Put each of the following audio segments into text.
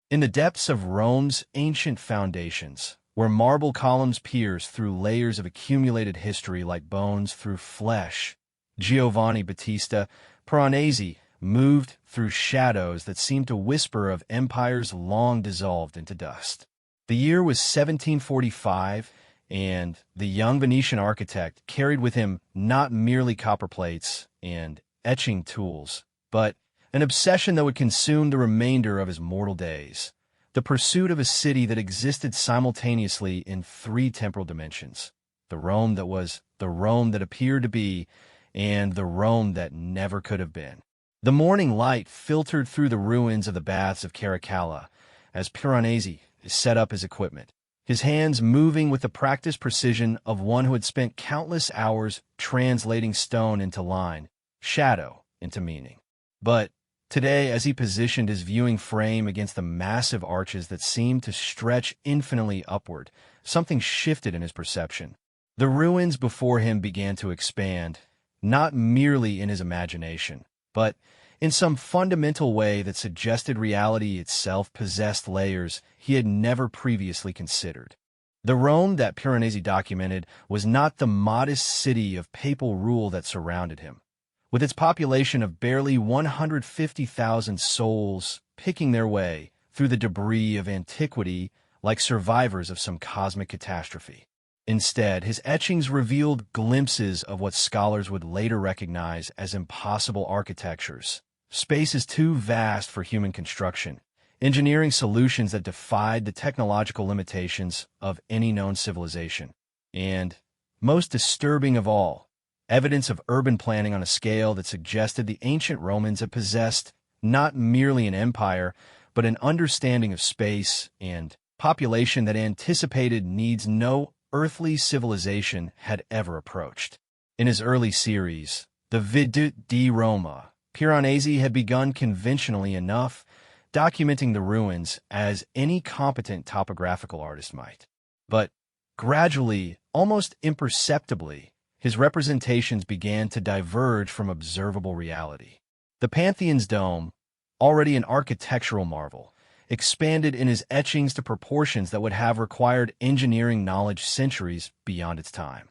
In the depths of Rome's ancient foundations, where marble columns pierce through layers of accumulated history like bones through flesh, Giovanni Battista Piranesi moved through shadows that seemed to whisper of empires long dissolved into dust. The year was 1745, and the young Venetian architect carried with him not merely copper plates and etching tools, but an obsession that would consume the remainder of his mortal days: the pursuit of a city that existed simultaneously in three temporal dimensions: the Rome that was, the Rome that appeared to be, and the Rome that never could have been. The morning light filtered through the ruins of the baths of Caracalla as Piranesi set up his equipment, his hands moving with the practiced precision of one who had spent countless hours translating stone into line, shadow into meaning. But today, as he positioned his viewing frame against the massive arches that seemed to stretch infinitely upward, something shifted in his perception. The ruins before him began to expand, not merely in his imagination, but in some fundamental way that suggested reality itself possessed layers he had never previously considered. The Rome that Piranesi documented was not the modest city of papal rule that surrounded him, with its population of barely 150,000 souls picking their way through the debris of antiquity like survivors of some cosmic catastrophe. Instead, his etchings revealed glimpses of what scholars would later recognize as impossible architectures, spaces too vast for human construction, engineering solutions that defied the technological limitations of any known civilization, and, most disturbing of all, evidence of urban planning on a scale that suggested the ancient Romans had possessed not merely an empire, but an understanding of space and population that anticipated needs no earthly civilization had ever approached. In his early series, The Vita di Roma, Piranesi had begun conventionally enough, documenting the ruins as any competent topographical artist might. But gradually, almost imperceptibly, his representations began to diverge from observable reality. The Pantheon's dome, already an architectural marvel, expanded in his etchings to proportions that would have required engineering knowledge centuries beyond its time.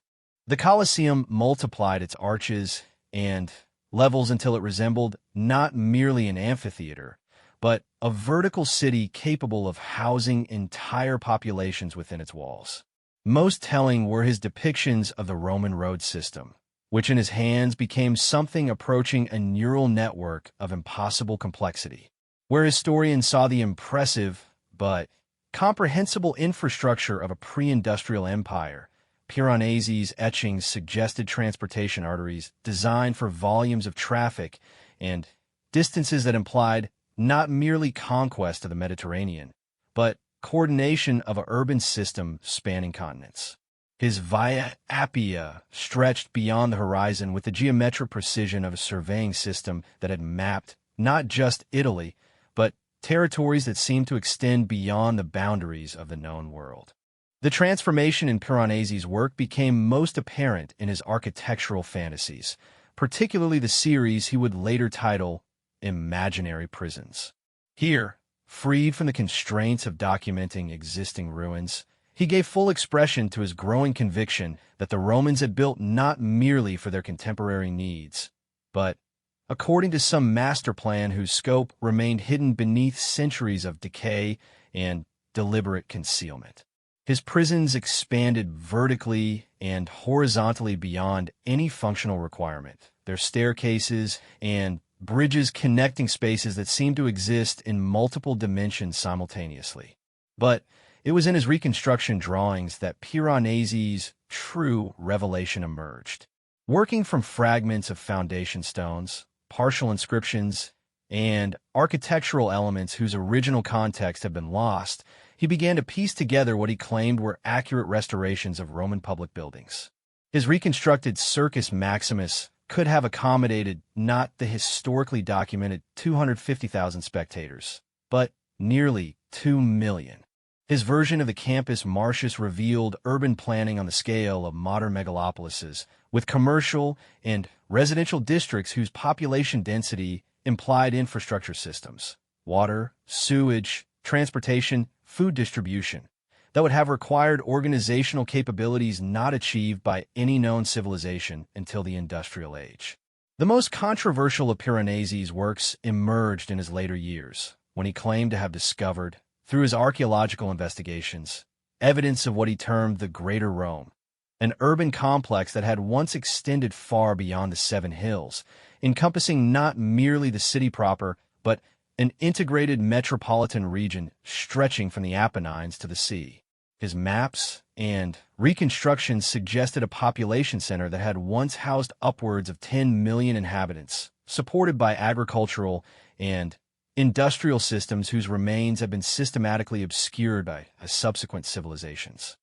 The Colosseum multiplied its arches and levels until it resembled not merely an amphitheater, but a vertical city capable of housing entire populations within its walls. Most telling were his depictions of the Roman road system, which in his hands became something approaching a neural network of impossible complexity. Where historians saw the impressive but comprehensible infrastructure of a pre-industrial empire, Piranesi's etchings suggested transportation arteries designed for volumes of traffic and distances that implied not merely conquest of the Mediterranean, but coordination of an urban system spanning continents. His Via Appia stretched beyond the horizon with the geometric precision of a surveying system that had mapped not just Italy, but territories that seemed to extend beyond the boundaries of the known world. The transformation in Piranesi's work became most apparent in his architectural fantasies, particularly the series he would later title Imaginary Prisons. Here, freed from the constraints of documenting existing ruins, he gave full expression to his growing conviction that the Romans had built not merely for their contemporary needs, but according to some master plan whose scope remained hidden beneath centuries of decay and deliberate concealment. His prisons expanded vertically and horizontally beyond any functional requirement, their staircases and bridges connecting spaces that seemed to exist in multiple dimensions simultaneously. But it was in his reconstruction drawings that Piranesi's true revelation emerged. Working from fragments of foundation stones, partial inscriptions, and architectural elements whose original context had been lost, he began to piece together what he claimed were accurate restorations of Roman public buildings. His reconstructed Circus Maximus could have accommodated not the historically documented 250,000 spectators, but nearly 2 million. His version of the Campus Martius revealed urban planning on the scale of modern megalopolises, with commercial and residential districts whose population density implied infrastructure systems, water, sewage, transportation, food distribution, that would have required organizational capabilities not achieved by any known civilization until the Industrial Age. The most controversial of Piranesi's works emerged in his later years, when he claimed to have discovered, through his archaeological investigations, evidence of what he termed the Greater Rome, an urban complex that had once extended far beyond the Seven Hills, encompassing not merely the city proper, but an integrated metropolitan region stretching from the Apennines to the sea. His maps and reconstructions suggested a population center that had once housed upwards of 10 million inhabitants, supported by agricultural and industrial systems whose remains have been systematically obscured by subsequent civilizations.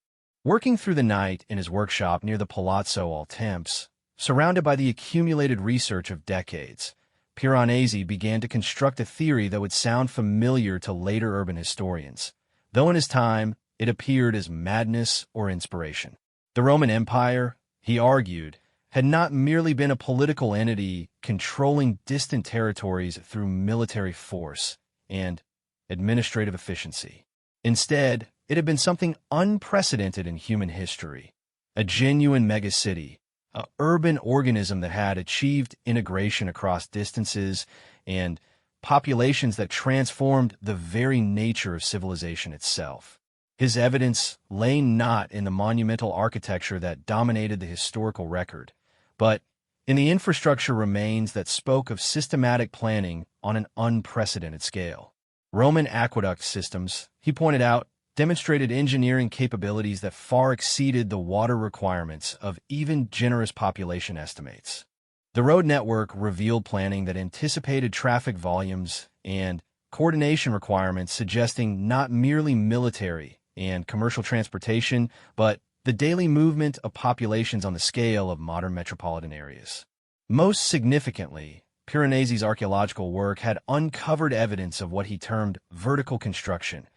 Working through the night in his workshop near the Palazzo al Temps, surrounded by the accumulated research of decades, Piranesi began to construct a theory that would sound familiar to later urban historians, though in his time it appeared as madness or inspiration. The Roman Empire, he argued, had not merely been a political entity controlling distant territories through military force and administrative efficiency. Instead, it had been something unprecedented in human history, a genuine megacity, an urban organism that had achieved integration across distances and populations that transformed the very nature of civilization itself. His evidence lay not in the monumental architecture that dominated the historical record, but in the infrastructure remains that spoke of systematic planning on an unprecedented scale. Roman aqueduct systems, he pointed out, demonstrated engineering capabilities that far exceeded the water requirements of even generous population estimates. The road network revealed planning that anticipated traffic volumes and coordination requirements, suggesting not merely military and commercial transportation, but the daily movement of populations on the scale of modern metropolitan areas. Most significantly, Piranesi's archaeological work had uncovered evidence of what he termed vertical construction,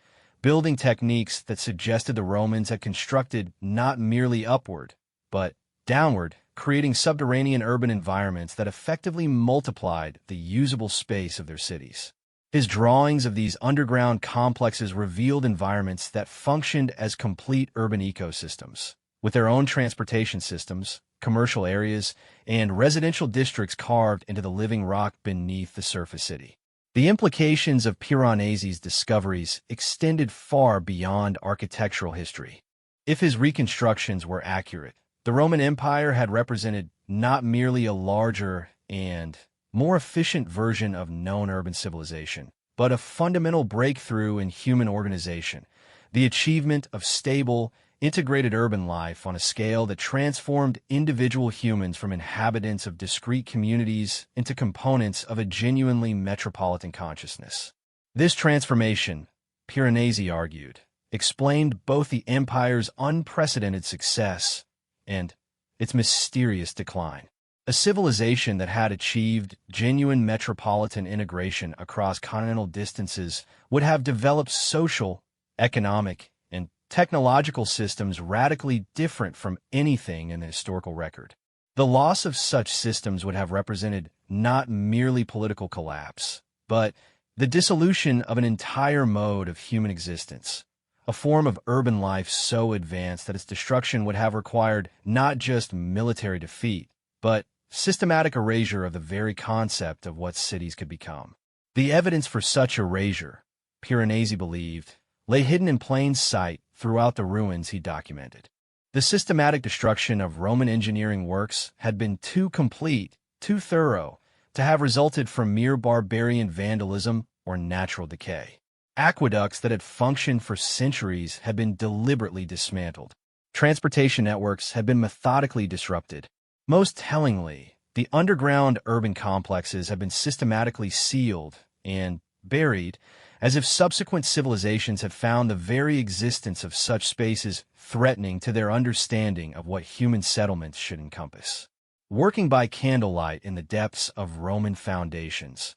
building techniques that suggested the Romans had constructed not merely upward, but downward, creating subterranean urban environments that effectively multiplied the usable space of their cities. His drawings of these underground complexes revealed environments that functioned as complete urban ecosystems, with their own transportation systems, commercial areas, and residential districts carved into the living rock beneath the surface city. The implications of Piranesi's discoveries extended far beyond architectural history. If his reconstructions were accurate, the Roman Empire had represented not merely a larger and more efficient version of known urban civilization, but a fundamental breakthrough in human organization, the achievement of stable, integrated urban life on a scale that transformed individual humans from inhabitants of discrete communities into components of a genuinely metropolitan consciousness. This transformation, Piranesi argued, explained both the empire's unprecedented success and its mysterious decline. A civilization that had achieved genuine metropolitan integration across continental distances would have developed social, economic, and technological systems radically different from anything in the historical record. The loss of such systems would have represented not merely political collapse, but the dissolution of an entire mode of human existence, a form of urban life so advanced that its destruction would have required not just military defeat, but systematic erasure of the very concept of what cities could become. The evidence for such erasure, Piranesi believed, lay hidden in plain sight throughout the ruins he documented. The systematic destruction of Roman engineering works had been too complete, too thorough, to have resulted from mere barbarian vandalism or natural decay. Aqueducts that had functioned for centuries had been deliberately dismantled. Transportation networks had been methodically disrupted. Most tellingly, the underground urban complexes have been systematically sealed and buried, as if subsequent civilizations had found the very existence of such spaces threatening to their understanding of what human settlements should encompass. Working by candlelight in the depths of Roman foundations,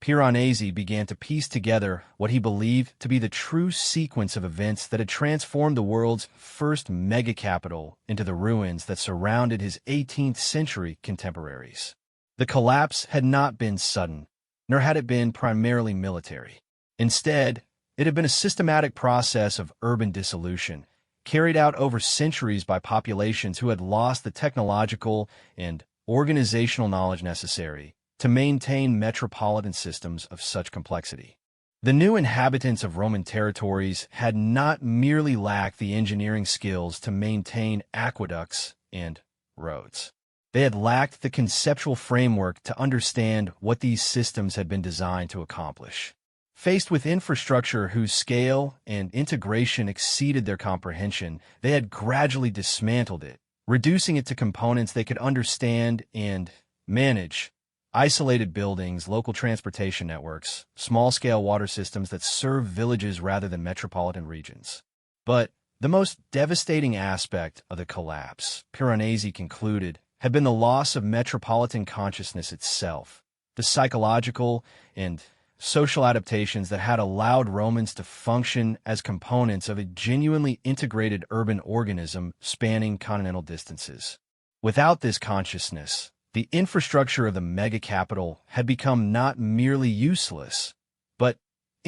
Piranesi began to piece together what he believed to be the true sequence of events that had transformed the world's first mega-capital into the ruins that surrounded his 18th century contemporaries. The collapse had not been sudden, nor had it been primarily military. Instead, It had been a systematic process of urban dissolution, carried out over centuries by populations who had lost the technological and organizational knowledge necessary to maintain metropolitan systems of such complexity. The new inhabitants of Roman territories had not merely lacked the engineering skills to maintain aqueducts and roads. They had lacked the conceptual framework to understand what these systems had been designed to accomplish. Faced with infrastructure whose scale and integration exceeded their comprehension, they had gradually dismantled it, reducing it to components they could understand and manage. Isolated buildings, local transportation networks, small-scale water systems that serve villages rather than metropolitan regions. But the most devastating aspect of the collapse, Piranesi concluded, had been the loss of metropolitan consciousness itself, the psychological and social adaptations that had allowed Romans to function as components of a genuinely integrated urban organism spanning continental distances. Without this consciousness, the infrastructure of the mega-capital had become not merely useless, but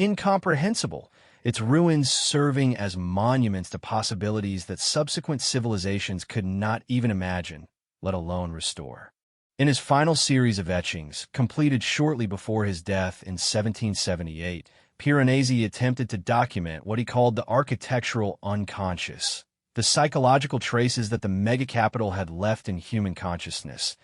incomprehensible, its ruins serving as monuments to possibilities that subsequent civilizations could not even imagine, let alone restore. In his final series of etchings, completed shortly before his death in 1778, Piranesi attempted to document what he called the architectural unconscious, the psychological traces that the mega-capital had left in human consciousness,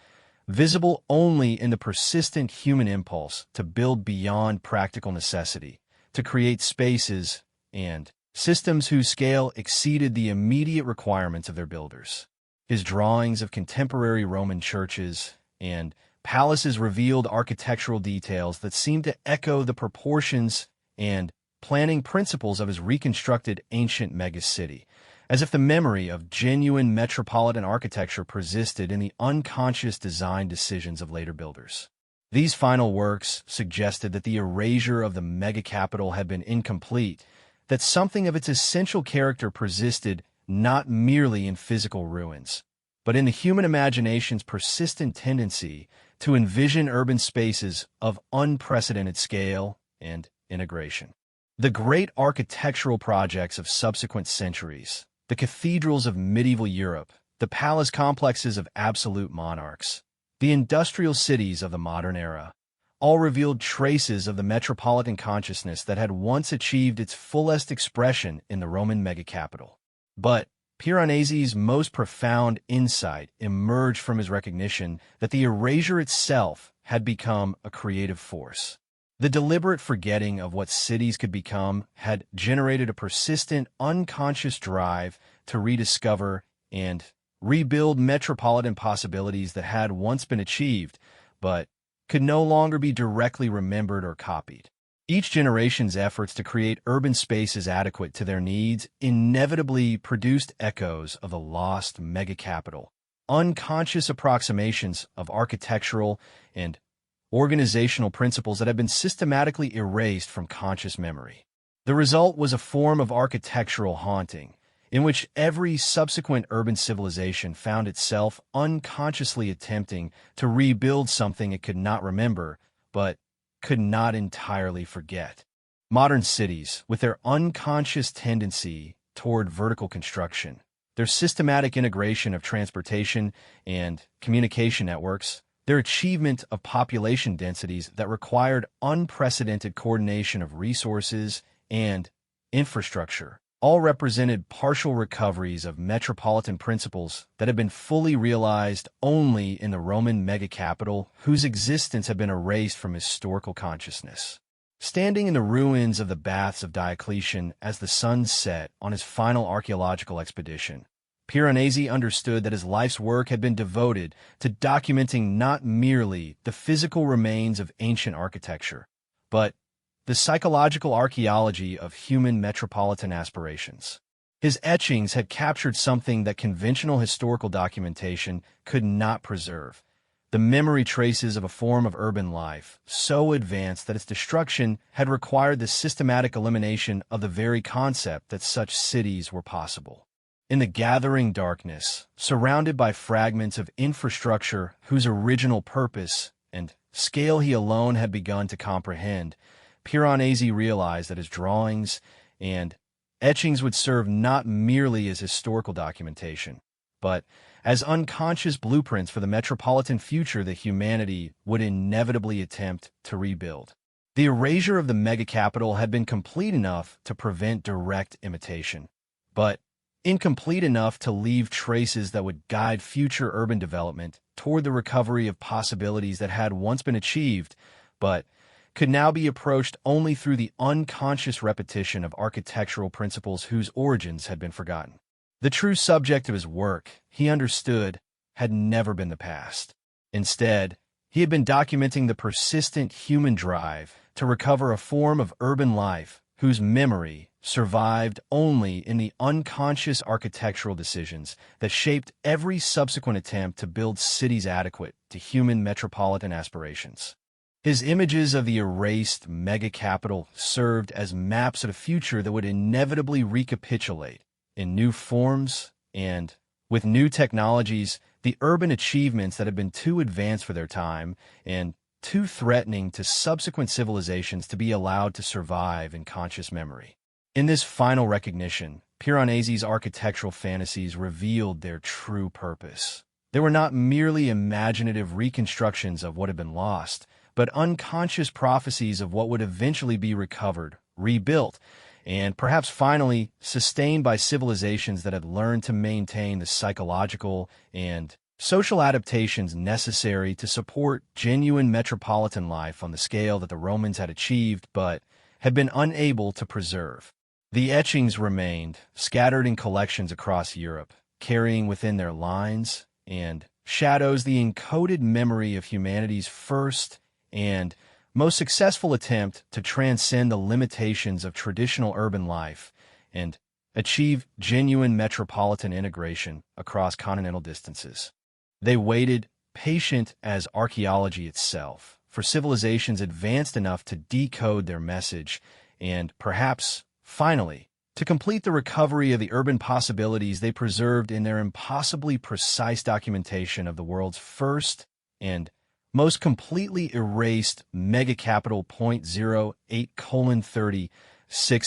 visible only in the persistent human impulse to build beyond practical necessity, to create spaces and systems whose scale exceeded the immediate requirements of their builders. His drawings of contemporary Roman churches and palaces revealed architectural details that seemed to echo the proportions and planning principles of his reconstructed ancient megacity, as if the memory of genuine metropolitan architecture persisted in the unconscious design decisions of later builders. These final works suggested that the erasure of the mega-capital had been incomplete, that something of its essential character persisted not merely in physical ruins, but in the human imagination's persistent tendency to envision urban spaces of unprecedented scale and integration. The great architectural projects of subsequent centuries, the cathedrals of medieval Europe, the palace complexes of absolute monarchs, the industrial cities of the modern era, all revealed traces of the metropolitan consciousness that had once achieved its fullest expression in the Roman mega-capital. But Piranesi's most profound insight emerged from his recognition that the erasure itself had become a creative force. The deliberate forgetting of what cities could become had generated a persistent, unconscious drive to rediscover and rebuild metropolitan possibilities that had once been achieved, but could no longer be directly remembered or copied. Each generation's efforts to create urban spaces adequate to their needs inevitably produced echoes of the lost mega-capital, unconscious approximations of architectural and organizational principles that had been systematically erased from conscious memory. The result was a form of architectural haunting, in which every subsequent urban civilization found itself unconsciously attempting to rebuild something it could not remember, but could not entirely forget. Modern cities, with their unconscious tendency toward vertical construction, their systematic integration of transportation and communication networks, their achievement of population densities that required unprecedented coordination of resources and infrastructure, all represented partial recoveries of metropolitan principles that had been fully realized only in the Roman mega-capital, whose existence had been erased from historical consciousness. Standing in the ruins of the Baths of Diocletian as the sun set on his final archaeological expedition, Piranesi understood that his life's work had been devoted to documenting not merely the physical remains of ancient architecture, but the psychological archaeology of human metropolitan aspirations. His etchings had captured something that conventional historical documentation could not preserve: the memory traces of a form of urban life so advanced that its destruction had required the systematic elimination of the very concept that such cities were possible. In the gathering darkness, surrounded by fragments of infrastructure whose original purpose and scale he alone had begun to comprehend, Piranesi realized that his drawings and etchings would serve not merely as historical documentation, but as unconscious blueprints for the metropolitan future that humanity would inevitably attempt to rebuild. The erasure of the megacapital had been complete enough to prevent direct imitation, but incomplete enough to leave traces that would guide future urban development toward the recovery of possibilities that had once been achieved, but could now be approached only through the unconscious repetition of architectural principles whose origins had been forgotten. The true subject of his work, he understood, had never been the past. Instead, he had been documenting the persistent human drive to recover a form of urban life whose memory survived only in the unconscious architectural decisions that shaped every subsequent attempt to build cities adequate to human metropolitan aspirations. His images of the erased mega-capital served as maps of a future that would inevitably recapitulate in new forms and, with new technologies, the urban achievements that had been too advanced for their time and too threatening to subsequent civilizations to be allowed to survive in conscious memory. In this final recognition, Piranesi's architectural fantasies revealed their true purpose. They were not merely imaginative reconstructions of what had been lost, but unconscious prophecies of what would eventually be recovered, rebuilt, and perhaps finally sustained by civilizations that had learned to maintain the psychological and social adaptations necessary to support genuine metropolitan life on the scale that the Romans had achieved but had been unable to preserve. The etchings remained, scattered in collections across Europe, carrying within their lines and shadows the encoded memory of humanity's first and most successful attempt to transcend the limitations of traditional urban life and achieve genuine metropolitan integration across continental distances. They waited, patient as archaeology itself, for civilizations advanced enough to decode their message and, perhaps, finally, to complete the recovery of the urban possibilities they preserved in their impossibly precise documentation of the world's first and most completely erased megacapital .08:30.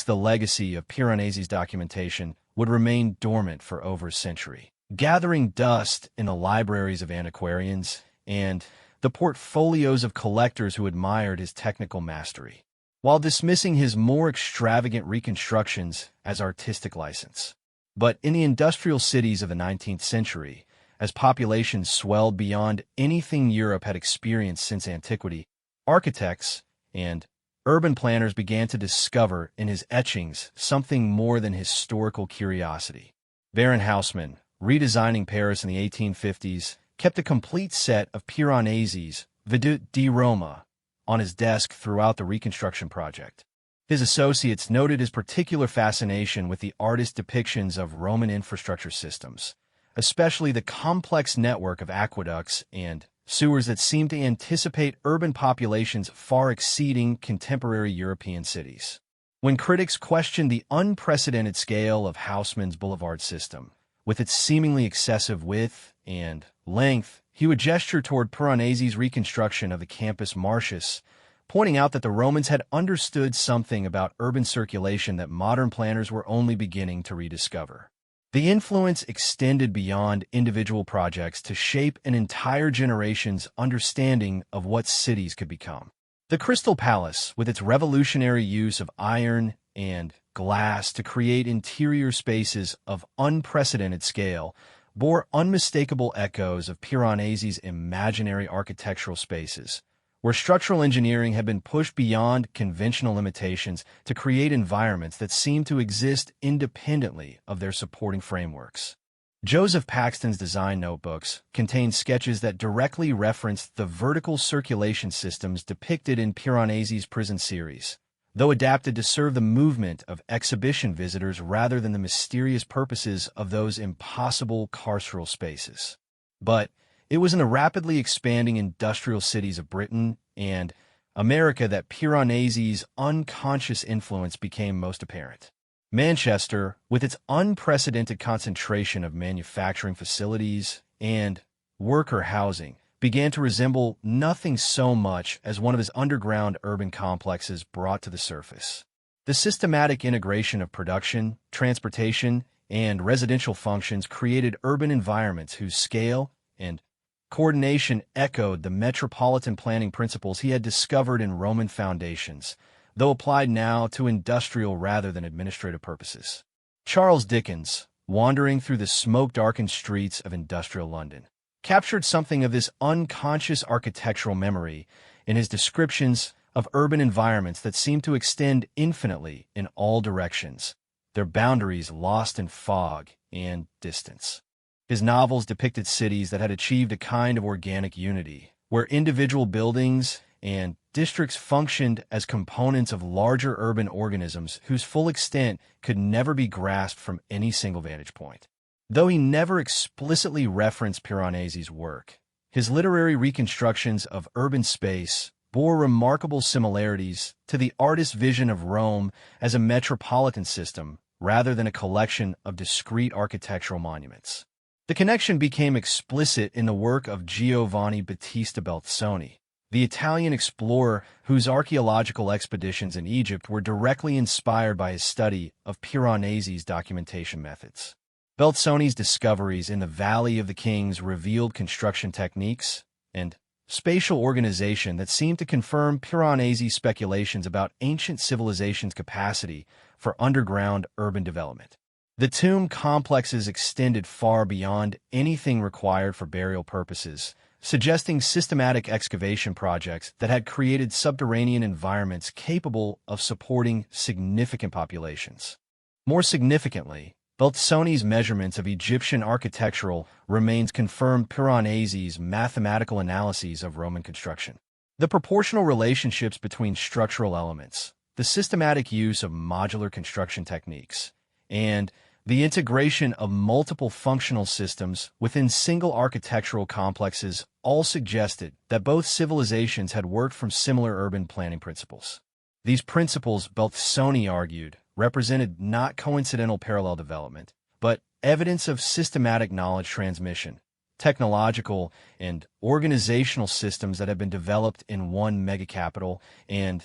The legacy of Piranesi's documentation would remain dormant for over a century, gathering dust in the libraries of antiquarians and the portfolios of collectors who admired his technical mastery, while dismissing his more extravagant reconstructions as artistic license. But in the industrial cities of the 19th century, as populations swelled beyond anything Europe had experienced since antiquity, architects and urban planners began to discover in his etchings something more than historical curiosity. Baron Haussmann, redesigning Paris in the 1850s, kept a complete set of Piranesi's Vedute di Roma on his desk throughout the reconstruction project. His associates noted his particular fascination with the artist's depictions of Roman infrastructure systems, especially the complex network of aqueducts and sewers that seemed to anticipate urban populations far exceeding contemporary European cities. When critics questioned the unprecedented scale of Haussmann's boulevard system, with its seemingly excessive width and length, he would gesture toward Piranesi's reconstruction of the Campus Martius, pointing out that the Romans had understood something about urban circulation that modern planners were only beginning to rediscover. The influence extended beyond individual projects to shape an entire generation's understanding of what cities could become. The Crystal Palace, with its revolutionary use of iron and glass to create interior spaces of unprecedented scale, bore unmistakable echoes of Piranesi's imaginary architectural spaces, where structural engineering had been pushed beyond conventional limitations to create environments that seemed to exist independently of their supporting frameworks. Joseph Paxton's design notebooks contained sketches that directly referenced the vertical circulation systems depicted in Piranesi's prison series, though adapted to serve the movement of exhibition visitors rather than the mysterious purposes of those impossible carceral spaces. But it was in the rapidly expanding industrial cities of Britain and America that Piranesi's unconscious influence became most apparent. Manchester, with its unprecedented concentration of manufacturing facilities and worker housing, began to resemble nothing so much as one of his underground urban complexes brought to the surface. The systematic integration of production, transportation, and residential functions created urban environments whose scale and coordination echoed the metropolitan planning principles he had discovered in Roman foundations, though applied now to industrial rather than administrative purposes. Charles Dickens, wandering through the smoke-darkened streets of industrial London, captured something of this unconscious architectural memory in his descriptions of urban environments that seemed to extend infinitely in all directions, their boundaries lost in fog and distance. His novels depicted cities that had achieved a kind of organic unity, where individual buildings and districts functioned as components of larger urban organisms whose full extent could never be grasped from any single vantage point. Though he never explicitly referenced Piranesi's work, his literary reconstructions of urban space bore remarkable similarities to the artist's vision of Rome as a metropolitan system rather than a collection of discrete architectural monuments. The connection became explicit in the work of Giovanni Battista Belzoni, the Italian explorer whose archaeological expeditions in Egypt were directly inspired by his study of Piranesi's documentation methods. Belzoni's discoveries in the Valley of the Kings revealed construction techniques and spatial organization that seemed to confirm Piranesi's speculations about ancient civilizations' capacity for underground urban development. The tomb complexes extended far beyond anything required for burial purposes, suggesting systematic excavation projects that had created subterranean environments capable of supporting significant populations. More significantly, Belzoni's measurements of Egyptian architectural remains confirmed Piranesi's mathematical analyses of Roman construction. The proportional relationships between structural elements, the systematic use of modular construction techniques, and the integration of multiple functional systems within single architectural complexes all suggested that both civilizations had worked from similar urban planning principles. These principles, Belzoni argued, represented not coincidental parallel development, but evidence of systematic knowledge transmission, technological and organizational systems that had been developed in one megacapital and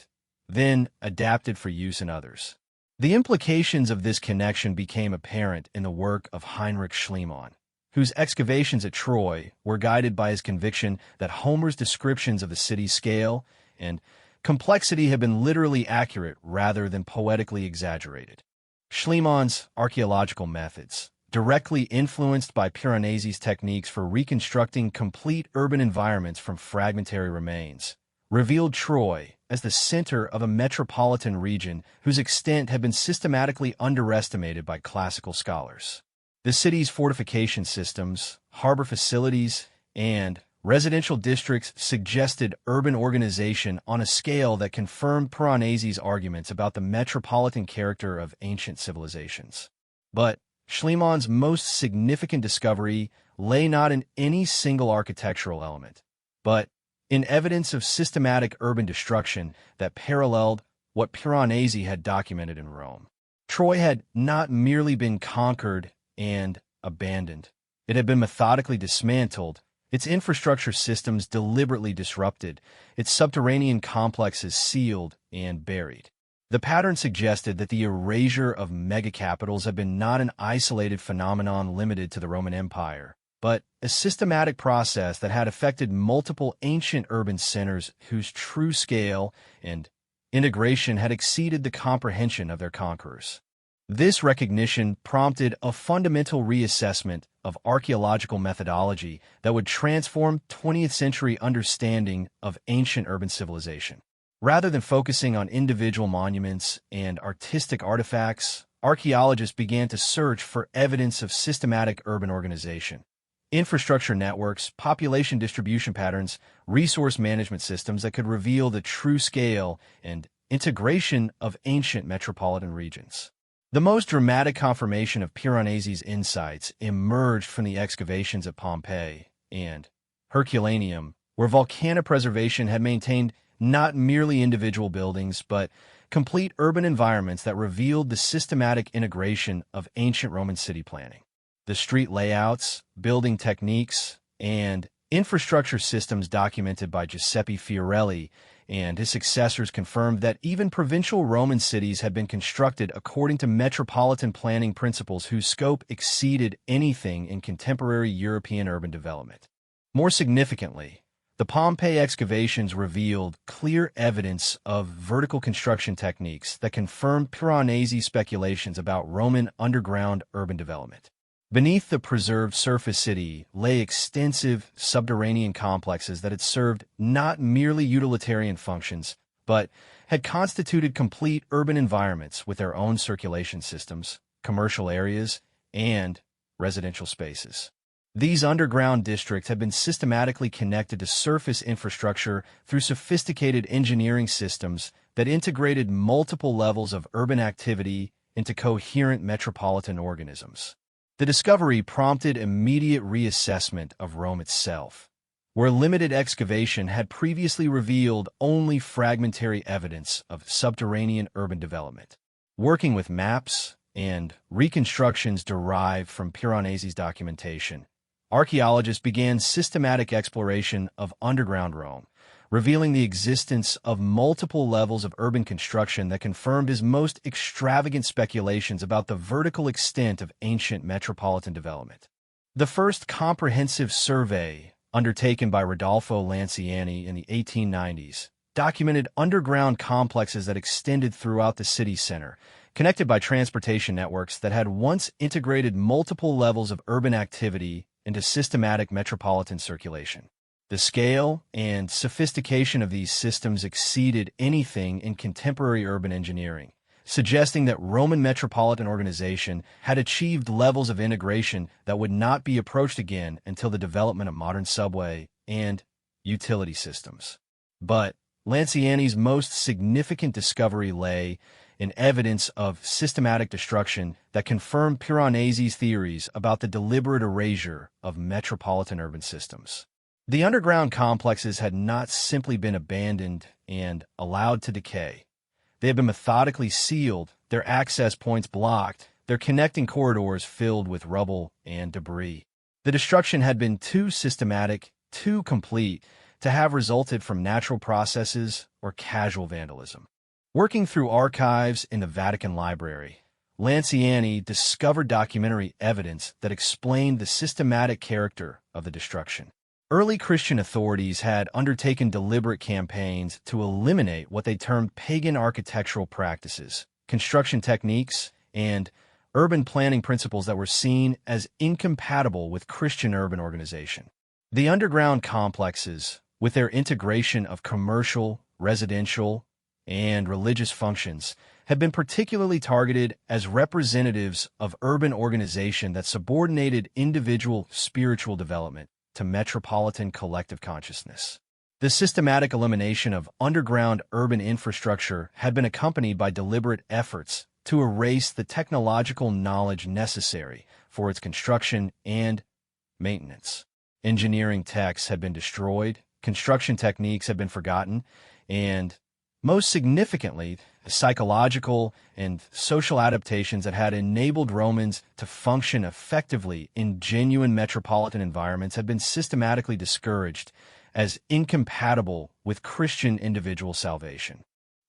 then adapted for use in others. The implications of this connection became apparent in the work of Heinrich Schliemann, whose excavations at Troy were guided by his conviction that Homer's descriptions of the city's scale and complexity had been literally accurate rather than poetically exaggerated. Schliemann's archaeological methods, directly influenced by Piranesi's techniques for reconstructing complete urban environments from fragmentary remains, revealed Troy as the center of a metropolitan region whose extent had been systematically underestimated by classical scholars. The city's fortification systems, harbor facilities, and residential districts suggested urban organization on a scale that confirmed Piranesi's arguments about the metropolitan character of ancient civilizations. But Schliemann's most significant discovery lay not in any single architectural element, but in evidence of systematic urban destruction that paralleled what Piranesi had documented in Rome. Troy had not merely been conquered and abandoned. It had been methodically dismantled, its infrastructure systems deliberately disrupted, its subterranean complexes sealed and buried. The pattern suggested that the erasure of megacapitals had been not an isolated phenomenon limited to the Roman Empire, but a systematic process that had affected multiple ancient urban centers whose true scale and integration had exceeded the comprehension of their conquerors. This recognition prompted a fundamental reassessment of archaeological methodology that would transform 20th century understanding of ancient urban civilization. Rather than focusing on individual monuments and artistic artifacts, archaeologists began to search for evidence of systematic urban organization. Infrastructure networks, population distribution patterns, resource management systems that could reveal the true scale and integration of ancient metropolitan regions. The most dramatic confirmation of Piranesi's insights emerged from the excavations at Pompeii and Herculaneum, where volcanopreservation had maintained not merely individual buildings, but complete urban environments that revealed the systematic integration of ancient Roman city planning. The street layouts, building techniques, and Infrastructure systems documented by Giuseppe Fiorelli and his successors confirmed that even provincial Roman cities had been constructed according to metropolitan planning principles whose scope exceeded anything in contemporary European urban development. More significantly, the Pompeii excavations revealed clear evidence of vertical construction techniques that confirmed Piranesi's speculations about Roman underground urban development. Beneath the preserved surface city lay extensive subterranean complexes that had served not merely utilitarian functions, but had constituted complete urban environments with their own circulation systems, commercial areas, and residential spaces. These underground districts had been systematically connected to surface infrastructure through sophisticated engineering systems that integrated multiple levels of urban activity into coherent metropolitan organisms. The discovery prompted immediate reassessment of Rome itself, where limited excavation had previously revealed only fragmentary evidence of subterranean urban development. Working with maps and reconstructions derived from Piranesi's documentation, archaeologists began systematic exploration of underground Rome, revealing the existence of multiple levels of urban construction that confirmed his most extravagant speculations about the vertical extent of ancient metropolitan development. The first comprehensive survey, undertaken by Rodolfo Lanciani in the 1890s, documented underground complexes that extended throughout the city center, connected by transportation networks that had once integrated multiple levels of urban activity into systematic metropolitan circulation. The scale and sophistication of these systems exceeded anything in contemporary urban engineering, suggesting that Roman metropolitan organization had achieved levels of integration that would not be approached again until the development of modern subway and utility systems. But Lanciani's most significant discovery lay in evidence of systematic destruction that confirmed Piranesi's theories about the deliberate erasure of metropolitan urban systems. The underground complexes had not simply been abandoned and allowed to decay. They had been methodically sealed, their access points blocked, their connecting corridors filled with rubble and debris. The destruction had been too systematic, too complete, to have resulted from natural processes or casual vandalism. Working through archives in the Vatican Library, Lanciani discovered documentary evidence that explained the systematic character of the destruction. Early Christian authorities had undertaken deliberate campaigns to eliminate what they termed pagan architectural practices, construction techniques, and urban planning principles that were seen as incompatible with Christian urban organization. The underground complexes, with their integration of commercial, residential, and religious functions, had been particularly targeted as representatives of urban organization that subordinated individual spiritual development to metropolitan collective consciousness. The systematic elimination of underground urban infrastructure had been accompanied by deliberate efforts to erase the technological knowledge necessary for its construction and maintenance. Engineering texts had been destroyed, construction techniques had been forgotten, and most significantly, the psychological and social adaptations that had enabled Romans to function effectively in genuine metropolitan environments had been systematically discouraged as incompatible with Christian individual salvation.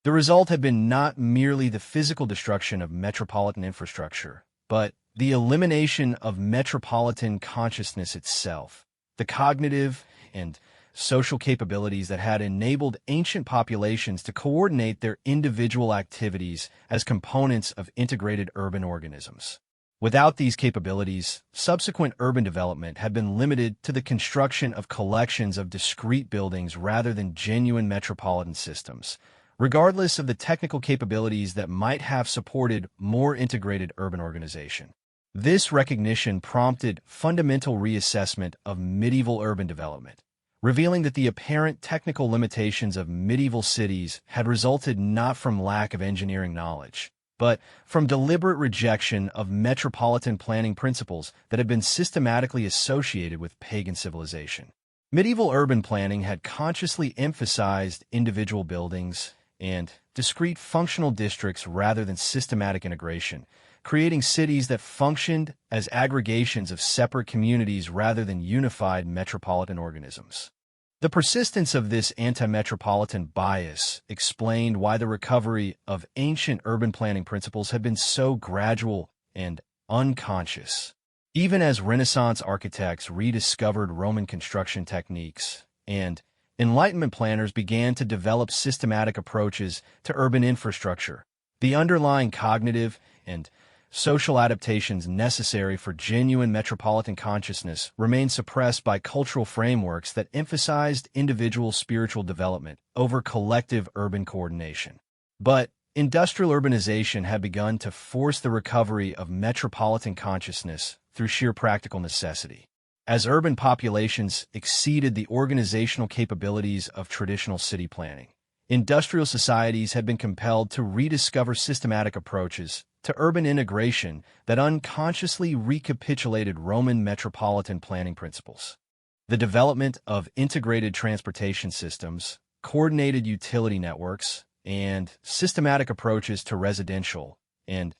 The result had been not merely the physical destruction of metropolitan infrastructure, but the elimination of metropolitan consciousness itself, the cognitive and social capabilities that had enabled ancient populations to coordinate their individual activities as components of integrated urban organisms. Without these capabilities, subsequent urban development had been limited to the construction of collections of discrete buildings rather than genuine metropolitan systems, regardless of the technical capabilities that might have supported more integrated urban organization. This recognition prompted fundamental reassessment of medieval urban development, revealing that the apparent technical limitations of medieval cities had resulted not from lack of engineering knowledge, but from deliberate rejection of metropolitan planning principles that had been systematically associated with pagan civilization. Medieval urban planning had consciously emphasized individual buildings and discrete functional districts rather than systematic integration, creating cities that functioned as aggregations of separate communities rather than unified metropolitan organisms. The persistence of this anti-metropolitan bias explained why the recovery of ancient urban planning principles had been so gradual and unconscious. Even as Renaissance architects rediscovered Roman construction techniques and Enlightenment planners began to develop systematic approaches to urban infrastructure, the underlying cognitive and social adaptations necessary for genuine metropolitan consciousness remained suppressed by cultural frameworks that emphasized individual spiritual development over collective urban coordination. But industrial urbanization had begun to force the recovery of metropolitan consciousness through sheer practical necessity. As urban populations exceeded the organizational capabilities of traditional city planning, industrial societies had been compelled to rediscover systematic approaches to urban integration that unconsciously recapitulated Roman metropolitan planning principles. The development of integrated transportation systems, coordinated utility networks, and systematic approaches to residential and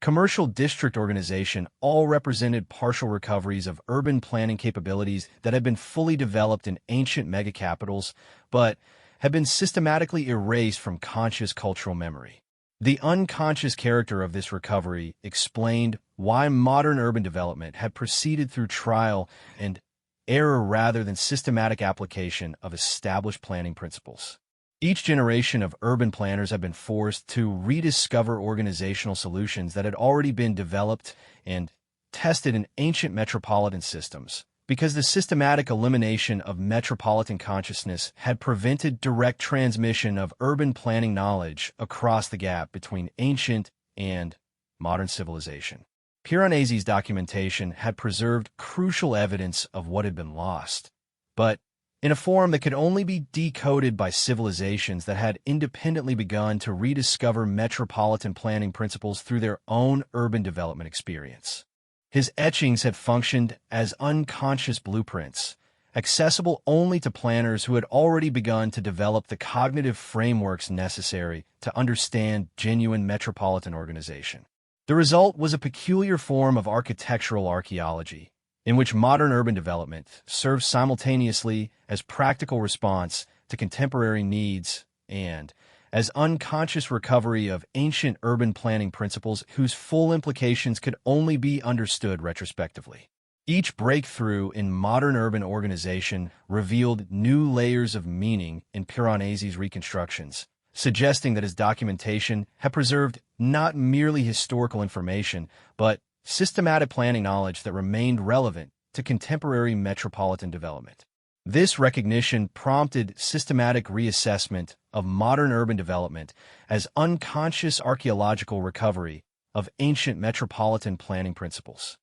commercial district organization all represented partial recoveries of urban planning capabilities that had been fully developed in ancient megacapitals, but had been systematically erased from conscious cultural memory. The unconscious character of this recovery explained why modern urban development had proceeded through trial and error rather than systematic application of established planning principles. Each generation of urban planners have been forced to rediscover organizational solutions that had already been developed and tested in ancient metropolitan systems, because the systematic elimination of metropolitan consciousness had prevented direct transmission of urban planning knowledge across the gap between ancient and modern civilization. Piranesi's documentation had preserved crucial evidence of what had been lost, but in a form that could only be decoded by civilizations that had independently begun to rediscover metropolitan planning principles through their own urban development experience. His etchings had functioned as unconscious blueprints, accessible only to planners who had already begun to develop the cognitive frameworks necessary to understand genuine metropolitan organization. The result was a peculiar form of architectural archaeology, in which modern urban development serves simultaneously as practical response to contemporary needs and as unconscious recovery of ancient urban planning principles whose full implications could only be understood retrospectively. Each breakthrough in modern urban organization revealed new layers of meaning in Piranesi's reconstructions, suggesting that his documentation had preserved not merely historical information, but systematic planning knowledge that remained relevant to contemporary metropolitan development. This recognition prompted systematic reassessment of modern urban development as unconscious archaeological recovery of ancient metropolitan planning principles.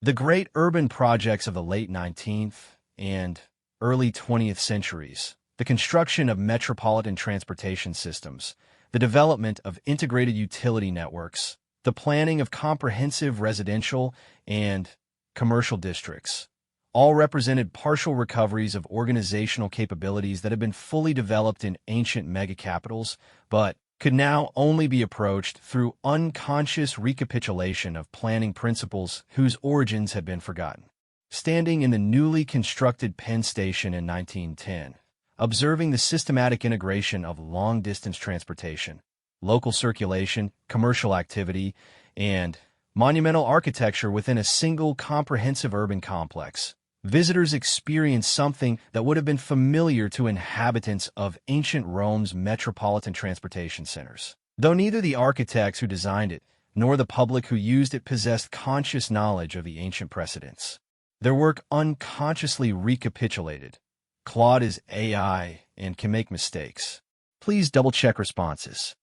The great urban projects of the late 19th and early 20th centuries, the construction of metropolitan transportation systems, the development of integrated utility networks, the planning of comprehensive residential and commercial districts, all represented partial recoveries of organizational capabilities that had been fully developed in ancient megacapitals, but could now only be approached through unconscious recapitulation of planning principles whose origins had been forgotten. Standing in the newly constructed Penn Station in 1910, observing the systematic integration of long-distance transportation, local circulation, commercial activity, and monumental architecture within a single comprehensive urban complex, visitors experience something that would have been familiar to inhabitants of ancient Rome's metropolitan transportation centers. Though neither the architects who designed it nor the public who used it possessed conscious knowledge of the ancient precedents, their work unconsciously recapitulated. Claude is AI and can make mistakes. Please double-check responses.